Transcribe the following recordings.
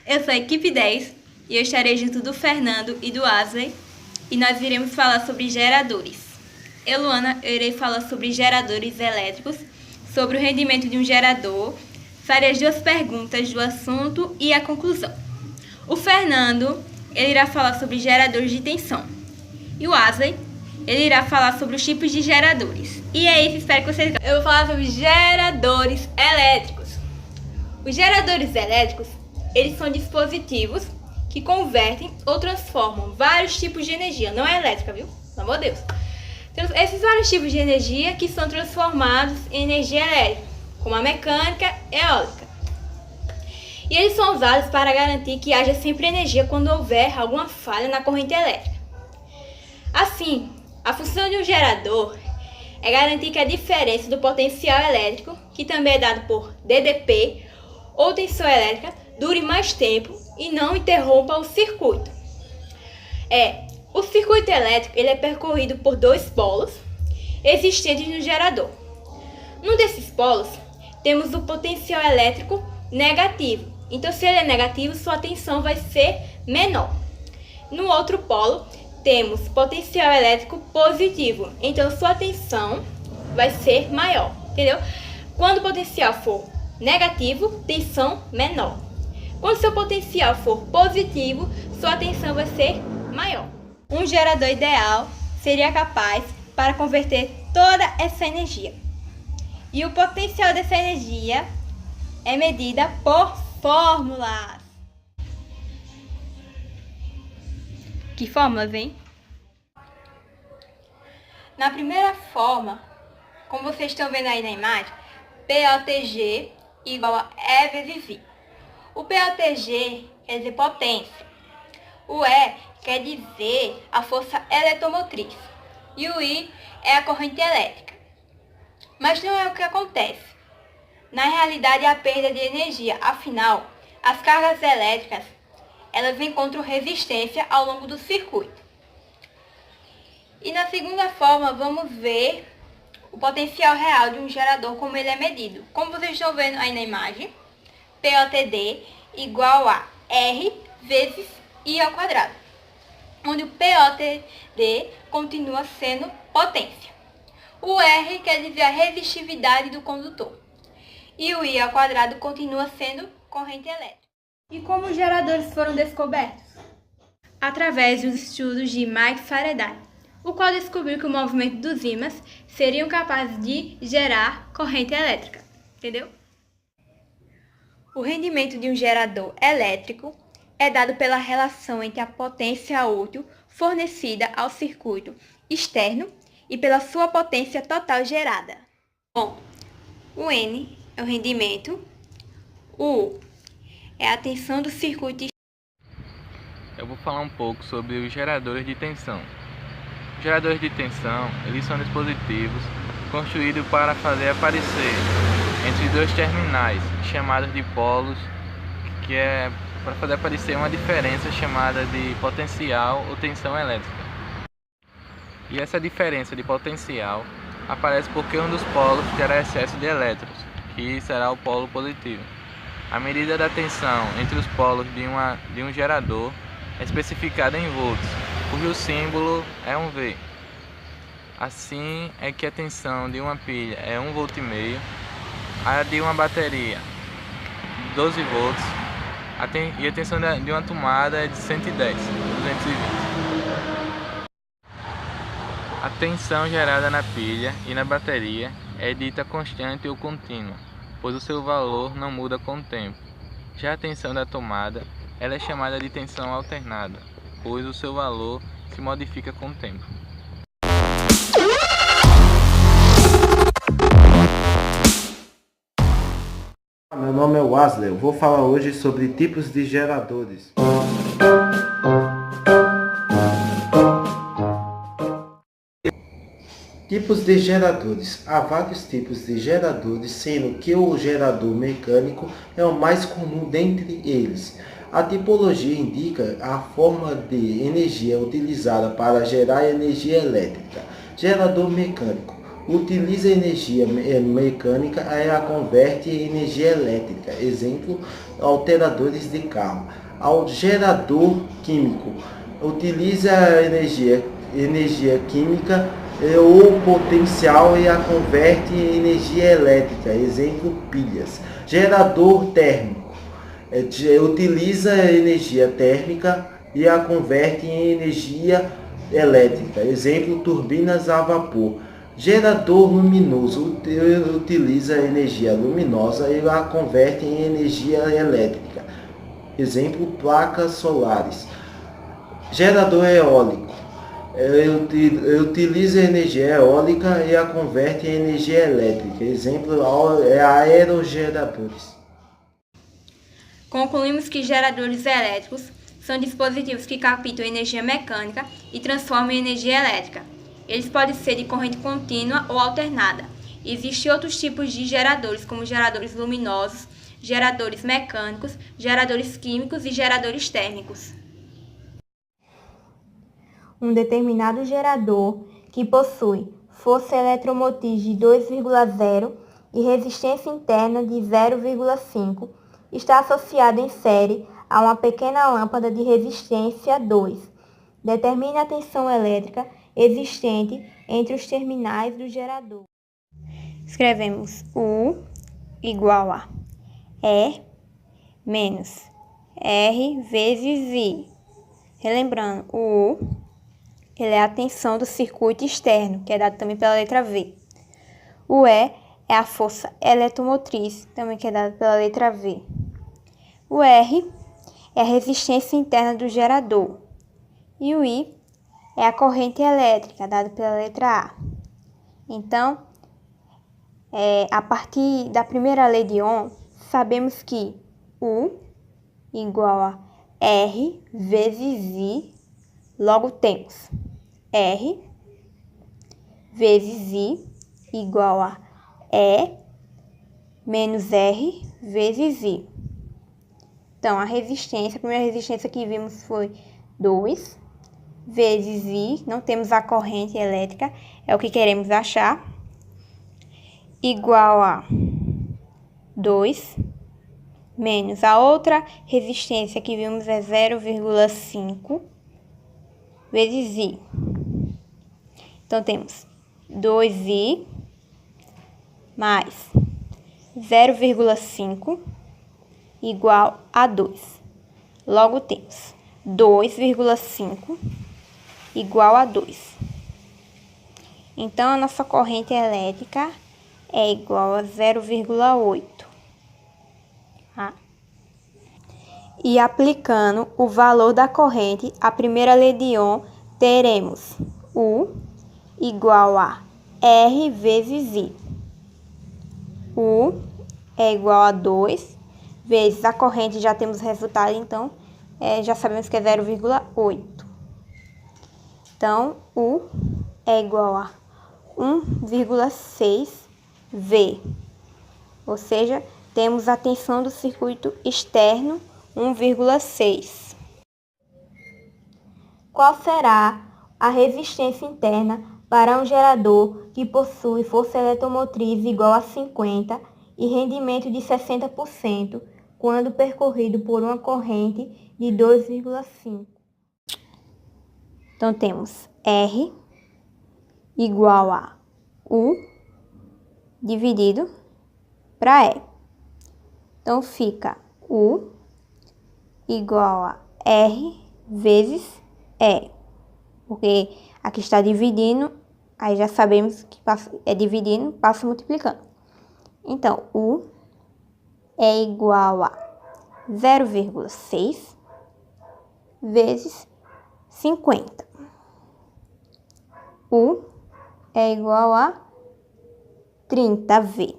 Eu sou a equipe 10 e eu estarei junto do Fernando e do Asley e nós iremos falar sobre geradores. Eu, Luana, irei falar sobre geradores elétricos, sobre o rendimento de um gerador, farei as duas perguntas do assunto e a conclusão. O Fernando, ele irá falar sobre geradores de tensão. E o Asley, ele irá falar sobre os tipos de geradores. E é isso, espero que vocês gostem. Eu vou falar sobre geradores elétricos. Os geradores elétricos, eles são dispositivos que convertem ou transformam vários tipos de energia. Não é elétrica, viu? Pelo amor de Deus. Então, esses vários tipos de energia que são transformados em energia elétrica, como a mecânica e a eólica. E eles são usados para garantir que haja sempre energia quando houver alguma falha na corrente elétrica. Assim, a função de um gerador é garantir que a diferença do potencial elétrico, que também é dado por DDP, ou tensão elétrica, dure mais tempo e não interrompa o circuito. O circuito elétrico ele é percorrido por dois polos existentes no gerador. Num desses polos, temos o potencial elétrico negativo. Então, se ele é negativo, sua tensão vai ser menor. No outro polo, temos potencial elétrico positivo. Então, sua tensão vai ser maior, entendeu? Quando o potencial for negativo, tensão menor. Quando seu potencial for positivo, sua tensão vai ser maior. Um gerador ideal seria capaz para converter toda essa energia. E o potencial dessa energia é medida por fórmulas. Que fórmulas, hein? Na primeira forma, como vocês estão vendo aí na imagem, POTG igual a E vezes I. O POTG quer dizer potência. O E quer dizer a força eletromotriz. E o I é a corrente elétrica. Mas não é o que acontece. Na realidade, é a perda de energia. Afinal, as cargas elétricas elas encontram resistência ao longo do circuito. E na segunda forma, vamos ver o potencial real de um gerador, como ele é medido. Como vocês estão vendo aí na imagem, POTD igual a R vezes I ao quadrado, onde o POTD continua sendo potência. O R quer dizer a resistividade do condutor. E o I ao quadrado continua sendo corrente elétrica. E como os geradores foram descobertos? Através dos estudos de Mike Faraday, o qual descobriu que o movimento dos ímãs seriam capazes de gerar corrente elétrica. Entendeu? O rendimento de um gerador elétrico é dado pela relação entre a potência útil fornecida ao circuito externo e pela sua potência total gerada. Bom, o N é o rendimento, o U é a tensão do circuito. Eu vou falar um pouco sobre os geradores de tensão. Os geradores de tensão, eles são dispositivos construídos para fazer aparecer entre dois terminais, chamados de polos, que é para fazer aparecer uma diferença chamada de potencial ou tensão elétrica. E essa diferença de potencial aparece porque um dos polos terá excesso de elétrons, que será o polo positivo. A medida da tensão entre os polos de um gerador é especificada em volts, cujo símbolo é um V. Assim é que a tensão de uma pilha é 1,5 volt, a de uma bateria 12 volts e a tensão de uma tomada é de 110, 220. A tensão gerada na pilha e na bateria é dita constante ou contínua, pois o seu valor não muda com o tempo. Já a tensão da tomada ela é chamada de tensão alternada, pois o seu valor se modifica com o tempo. Meu nome é Asley, eu vou falar hoje sobre tipos de geradores. Tipos de geradores. Há vários tipos de geradores, sendo que o gerador mecânico é o mais comum dentre eles. A tipologia indica a forma de energia utilizada para gerar energia elétrica. Gerador mecânico. utiliza energia mecânica e a converte em energia elétrica. Exemplo, alteradores de carro. Ao gerador químico, utiliza a energia química ou potencial e a converte em energia elétrica. Exemplo, pilhas. Gerador térmico, utiliza a energia térmica e a converte em energia elétrica. Exemplo, turbinas a vapor. Gerador luminoso, utiliza a energia luminosa e a converte em energia elétrica. Exemplo, placas solares. Gerador eólico, utiliza a energia eólica e a converte em energia elétrica. Exemplo, aerogeradores. Concluímos que geradores elétricos são dispositivos que captam energia mecânica e transformam em energia elétrica. Eles podem ser de corrente contínua ou alternada. Existem outros tipos de geradores, como geradores luminosos, geradores mecânicos, geradores químicos e geradores térmicos. Um determinado gerador que possui força eletromotriz de 2,0 e resistência interna de 0,5 está associado em série a uma pequena lâmpada de resistência 2. Determine a tensão elétrica existente entre os terminais do gerador. Escrevemos U igual a E menos R vezes I. Relembrando, o U ele é a tensão do circuito externo, que é dado também pela letra V. O E é a força eletromotriz, também que é dado pela letra V. O R é a resistência interna do gerador. E o I é a corrente elétrica, dada pela letra A. Então, a partir da primeira lei de Ohm, sabemos que U igual a R vezes I, logo temos R vezes I igual a E menos R vezes I. Então, a primeira resistência que vimos foi 2 vezes I, não temos a corrente elétrica, é o que queremos achar, igual a 2 menos a outra resistência que vimos é 0,5 vezes I. Então, temos 2I mais 0,5 igual a 2. Logo, temos 2,5 igual a 2. Então, a nossa corrente elétrica é igual a 0,8. Tá? E aplicando o valor da corrente, a primeira lei de Ohm, teremos U igual a R vezes I. U é igual a 2 vezes a corrente, já temos o resultado, então já sabemos que é 0,8. Então, U é igual a 1,6 V. Ou seja, temos a tensão do circuito externo 1,6. Qual será a resistência interna para um gerador que possui força eletromotriz igual a 50 e rendimento de 60% quando percorrido por uma corrente de 2,5? Então, temos R igual a U dividido para E. Então, fica U igual a R vezes E. Porque aqui está dividindo, aí já sabemos que é dividindo, passa multiplicando. Então, U é igual a 0,6 vezes 50. U é igual a 30V.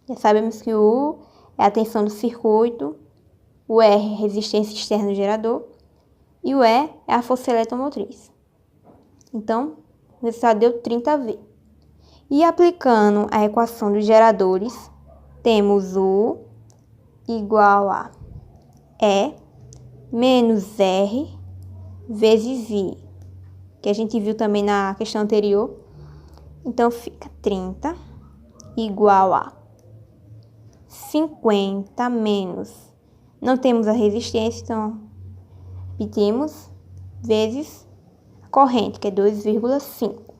Já sabemos que o U é a tensão do circuito, o R é a resistência externa do gerador e o E é a força eletromotriz. Então, o resultado deu 30V. E aplicando a equação dos geradores, temos U igual a E menos R vezes I, que a gente viu também na questão anterior, Então, fica 30 igual a 50 menos. Não temos a resistência, então, repetimos, vezes a corrente, que é 2,5.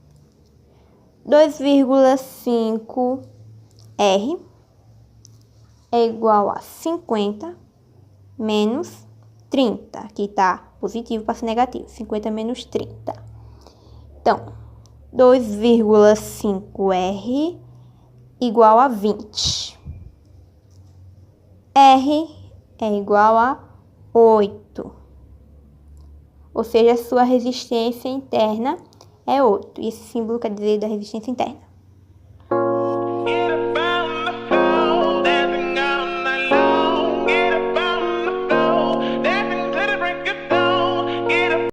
2,5 R é igual a 50 menos 30. Aqui tá positivo, passa negativo. 50 menos 30. Então, 2,5 R igual a 20. R é igual a 8. Ou seja, a sua resistência interna é 8. E esse símbolo quer dizer da resistência interna.